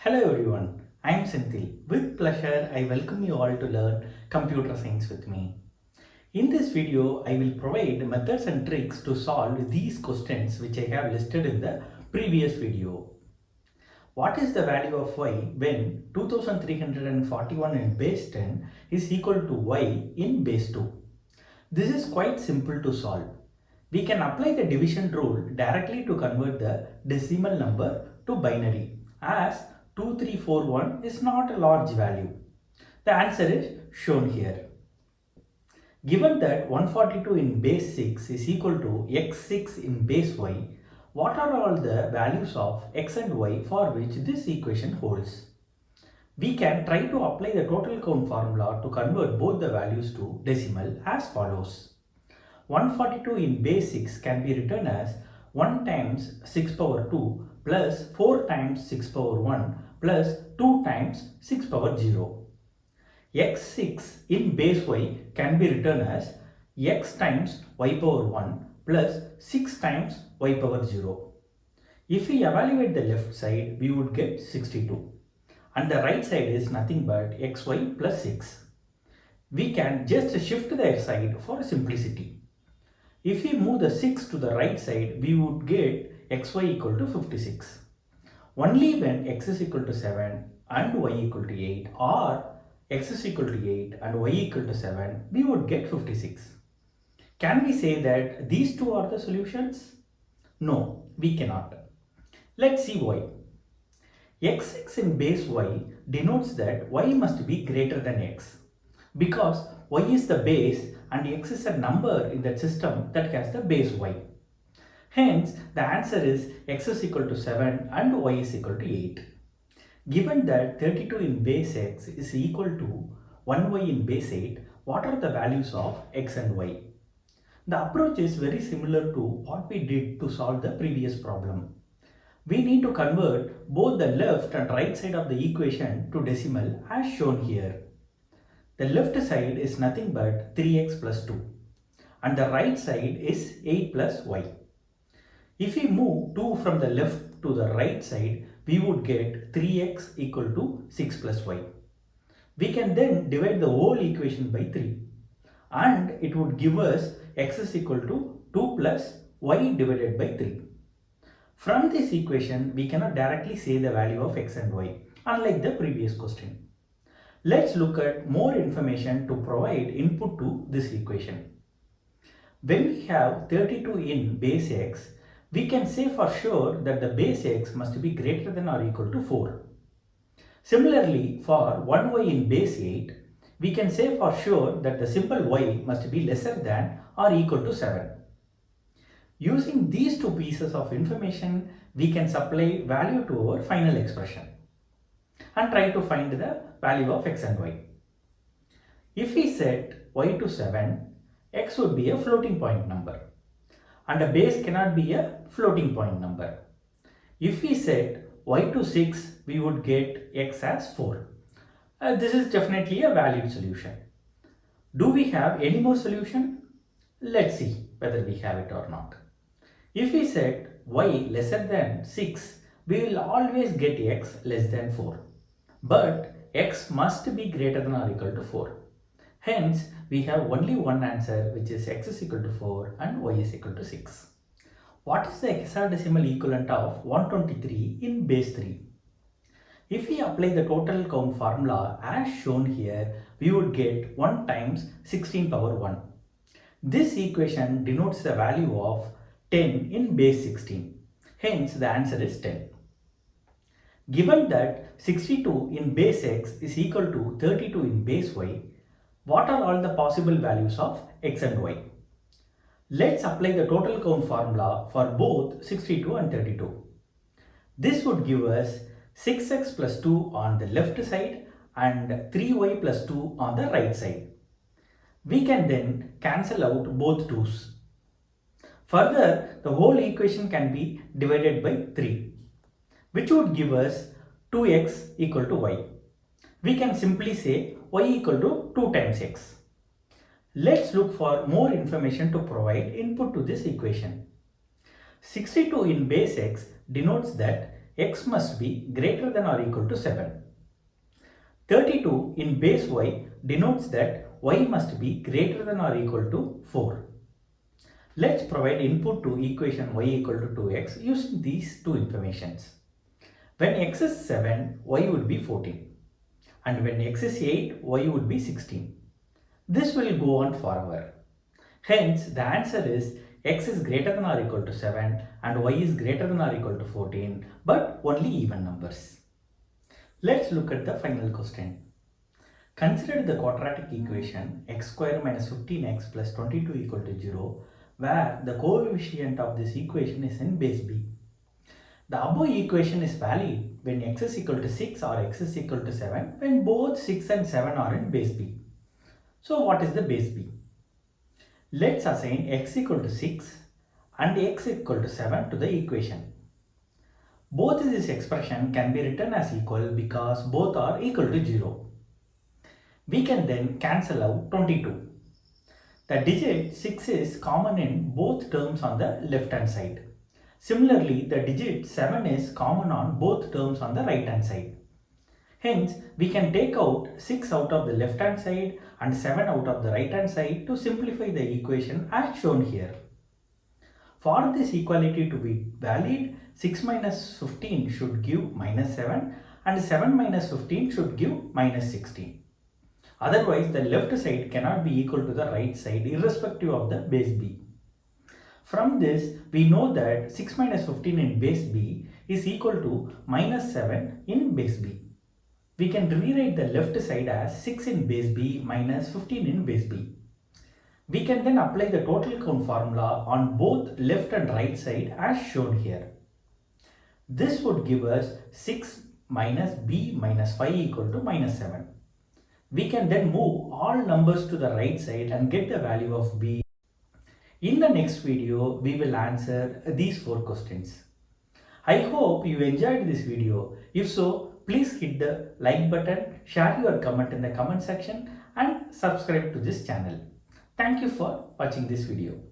Hello everyone, I am Senthil. With pleasure, I welcome you all to learn computer science with me. In this video, I will provide methods and tricks to solve these questions which I have listed in the previous video. What is the value of y when 2341 in base 10 is equal to y in base 2? This is quite simple to solve. We can apply the division rule directly to convert the decimal number to binary, as 2341 is not a large value. The answer is shown here. Given that 142 in base 6 is equal to x6 in base y, what are all the values of x and y for which this equation holds? We can try to apply the total count formula to convert both the values to decimal as follows. 142 in base 6 can be written as 1 times 6 power 2 plus 4 times 6 power 1 plus 2 times 6 power 0. x6 in base y can be written as x times y power 1 plus 6 times y power 0. If we evaluate the left side, we would get 62. And the right side is nothing but xy plus 6. We can just shift the side for simplicity. If we move the 6 to the right side, we would get xy equal to 56. Only when x is equal to 7 and y equal to 8, or x is equal to 8 and y equal to 7, we would get 56. Can we say that these two are the solutions? No, we cannot. Let's see why. x6 in base y denotes that y must be greater than x, because y is the base and x is a number in that system that has the base y. Hence, the answer is x is equal to 7 and y is equal to 8. Given that 32 in base x is equal to 1y in base 8, what are the values of x and y? The approach is very similar to what we did to solve the previous problem. We need to convert both the left and right side of the equation to decimal as shown here. The left side is nothing but 3x plus 2 and the right side is 8 plus y. If we move 2 from the left to the right side, we would get 3x equal to 6 plus y. We can then divide the whole equation by 3 and it would give us x is equal to 2 plus y divided by 3. From this equation, we cannot directly say the value of x and y, unlike the previous question. Let's look at more information to provide input to this equation. When we have 32 in base x, we can say for sure that the base x must be greater than or equal to 4. Similarly, for 1y in base 8, we can say for sure that the symbol y must be lesser than or equal to 7. Using these two pieces of information, we can supply value to our final expression and try to find the value of x and y. If we set y to 7, x would be a floating point number and a base cannot be a floating point number. If we set y to 6, we would get x as 4. This is definitely a valid solution. Do we have any more solution? Let's see whether we have it or not. If we set y lesser than 6, we will always get x less than 4. But x must be greater than or equal to 4. Hence, we have only one answer, which is x is equal to 4 and y is equal to 6. What is the hexadecimal equivalent of 123 in base 3? If we apply the total count formula as shown here, we would get 1 times 16 power 1. This equation denotes the value of 10 in base 16. Hence, the answer is 10. Given that 62 in base x is equal to 32 in base y, what are all the possible values of x and y? Let's apply the total count formula for both 62 and 32. This would give us 6x plus 2 on the left side and 3y plus 2 on the right side. We can then cancel out both 2's. Further, the whole equation can be divided by 3, which would give us 2x equal to y. We can simply say y equal to 2 times x. Let's look for more information to provide input to this equation. 62 in base x denotes that x must be greater than or equal to 7. 32 in base y denotes that y must be greater than or equal to 4. Let's provide input to equation y equal to 2x using these two informations. When x is 7, y would be 14. And when x is 8, y would be 16. This will go on forever. Hence, the answer is x is greater than or equal to 7 and y is greater than or equal to 14, but only even numbers. Let's look at the final question. Consider the quadratic equation x square minus 15x plus 22 equal to 0, where the coefficient of this equation is in base b. The above equation is valid when x is equal to 6 or x is equal to 7 when both 6 and 7 are in base b. So what is the base b? Let's assign x equal to 6 and x equal to 7 to the equation. Both this expression can be written as equal because both are equal to 0. We can then cancel out 22. The digit 6 is common in both terms on the left hand side. Similarly, the digit 7 is common on both terms on the right hand side. Hence, we can take out 6 out of the left hand side and 7 out of the right hand side to simplify the equation as shown here. For this equality to be valid, 6 minus 15 should give minus 7 and 7 minus 15 should give minus 16. Otherwise, the left side cannot be equal to the right side irrespective of the base b. From this, we know that 6 minus 15 in base b is equal to minus 7 in base b. We can rewrite the left side as 6 in base b minus 15 in base b. We can then apply the total count formula on both left and right side as shown here. This would give us 6 minus b minus 5 equal to minus 7. We can then move all numbers to the right side and get the value of b. In the next video, we will answer these 4 questions. I hope you enjoyed this video. If so, please hit the like button, share your comment in the comment section and subscribe to this channel. Thank you for watching this video.